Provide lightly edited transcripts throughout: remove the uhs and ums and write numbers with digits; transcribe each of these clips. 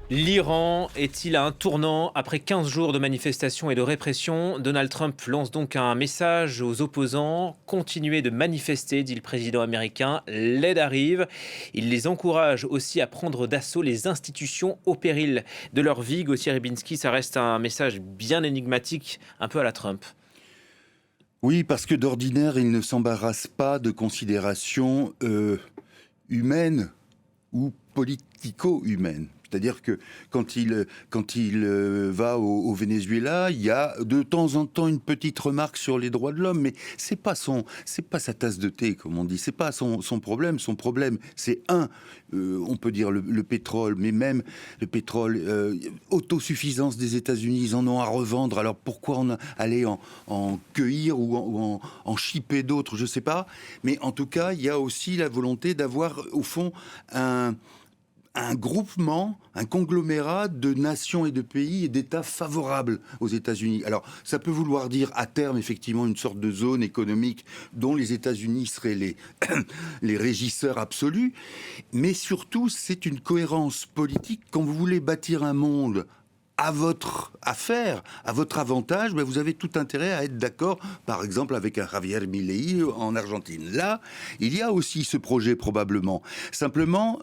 L'Iran est-il à un tournant? Après 15 jours de manifestations et de répression, Donald Trump lance donc un message aux opposants. Continuez de manifester, dit le président américain. L'aide arrive. Il les encourage aussi à prendre d'assaut les institutions au péril de leur vie. Gauthier Ribinski, ça reste un message bien énigmatique, un peu à la Trump. Oui, parce que d'ordinaire, il ne s'embarrasse pas de considérations humaines ou politico-humaines. C'est-à-dire que quand il va au Venezuela, il y a de temps en temps une petite remarque sur les droits de l'homme, mais c'est pas sa tasse de thé, comme on dit. C'est pas son problème. Son problème, c'est on peut dire le pétrole, mais même le pétrole, autosuffisance des États-Unis, ils en ont à revendre. Alors pourquoi aller en cueillir ou en chipper d'autres, je sais pas. Mais en tout cas, il y a aussi la volonté d'avoir, au fond, un groupement, un conglomérat de nations et de pays et d'États favorables aux États-Unis. Alors, ça peut vouloir dire à terme, effectivement, une sorte de zone économique dont les États-Unis seraient les régisseurs absolus, mais surtout, c'est une cohérence politique. Quand vous voulez bâtir un monde à votre affaire, à votre avantage, ben vous avez tout intérêt à être d'accord, par exemple, avec un Javier Milei en Argentine. Là, il y a aussi ce projet probablement. Simplement,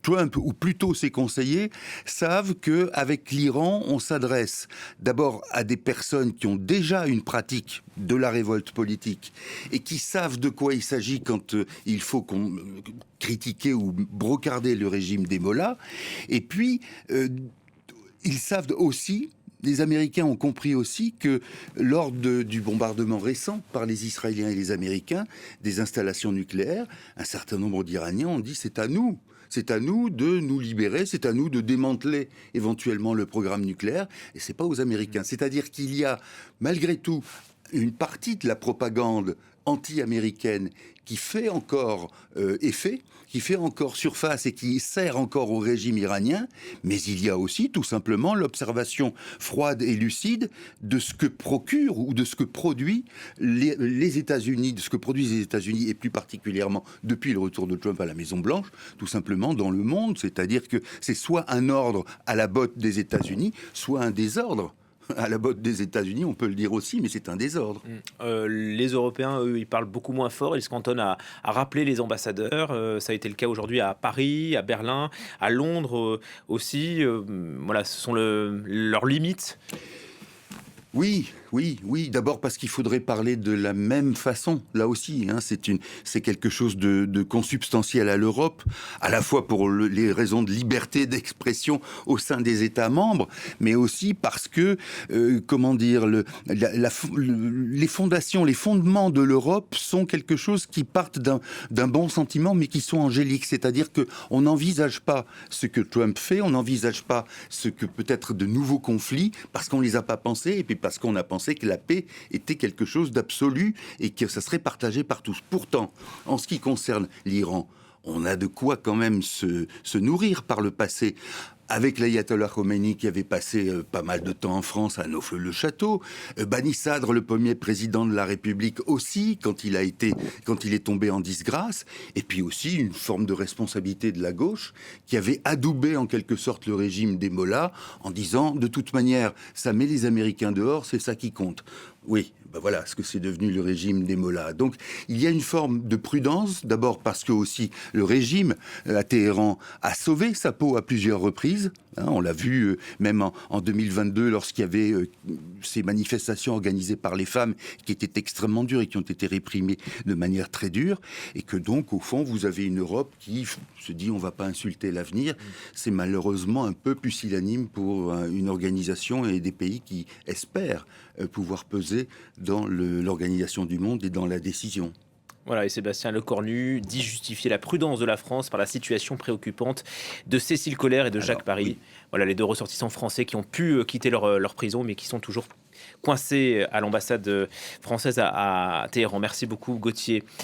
Trump, ou plutôt ses conseillers, savent qu'avec l'Iran, on s'adresse d'abord à des personnes qui ont déjà une pratique de la révolte politique et qui savent de quoi il s'agit quand il faut critiquer ou brocarder le régime des mollahs. Et puis, ils savent aussi, les Américains ont compris aussi que lors du bombardement récent par les Israéliens et les Américains des installations nucléaires, un certain nombre d'Iraniens ont dit c'est à nous. C'est à nous de nous libérer, c'est à nous de démanteler éventuellement le programme nucléaire, et c'est pas aux Américains. C'est-à-dire qu'il y a, malgré tout, une partie de la propagande anti-américaine qui fait encore effet, qui fait encore surface et qui sert encore au régime iranien, mais il y a aussi tout simplement l'observation froide et lucide de ce que procure ou de ce que produit les États-Unis, de ce que produisent les États-Unis et plus particulièrement depuis le retour de Trump à la Maison-Blanche, tout simplement dans le monde, c'est-à-dire que c'est soit un ordre à la botte des États-Unis, soit un désordre à la botte des États-Unis, on peut le dire aussi, mais c'est un désordre. Les Européens, eux, ils parlent beaucoup moins fort. Ils se cantonnent à rappeler les ambassadeurs. Ça a été le cas aujourd'hui à Paris, à Berlin, à Londres aussi. Voilà, ce sont leurs limites. Oui. D'abord parce qu'il faudrait parler de la même façon. Là aussi, hein, c'est quelque chose de consubstantiel à l'Europe, à la fois pour les raisons de liberté d'expression au sein des États membres, mais aussi parce que, comment dire, les fondations, les fondements de l'Europe sont quelque chose qui partent d'un bon sentiment, mais qui sont angéliques. C'est-à-dire que on n'envisage pas ce que Trump fait, on n'envisage pas ce que peut-être de nouveaux conflits, parce qu'on les a pas pensés, et puis parce qu'on a pensé que la paix était quelque chose d'absolu et que ça serait partagé par tous. Pourtant, en ce qui concerne l'Iran, on a de quoi quand même se nourrir par le passé. Avec l'ayatollah Khomeini qui avait passé pas mal de temps en France à Naufle-le-Château, Bani Sadr, le premier président de la République aussi, quand il est tombé en disgrâce, et puis aussi une forme de responsabilité de la gauche qui avait adoubé en quelque sorte le régime des mollahs en disant de toute manière ça met les Américains dehors, c'est ça qui compte. Oui, ben voilà ce que c'est devenu le régime des mollahs. Donc il y a une forme de prudence, d'abord parce que aussi le régime à Téhéran a sauvé sa peau à plusieurs reprises. Hein, on l'a vu même en 2022 lorsqu'il y avait ces manifestations organisées par les femmes qui étaient extrêmement dures et qui ont été réprimées de manière très dure. Et que donc au fond vous avez une Europe qui se dit on va pas insulter l'avenir. C'est malheureusement un peu pusillanime pour une organisation et des pays qui espèrent pouvoir peser dans l'organisation du monde et dans la décision. Voilà, et Sébastien Lecornu dit justifier la prudence de la France par la situation préoccupante de Cécile Collère et de Jacques Alors, Paris. oui. Voilà, les deux ressortissants français qui ont pu quitter leur prison, mais qui sont toujours coincés à l'ambassade française à Téhéran. Merci beaucoup, Gauthier.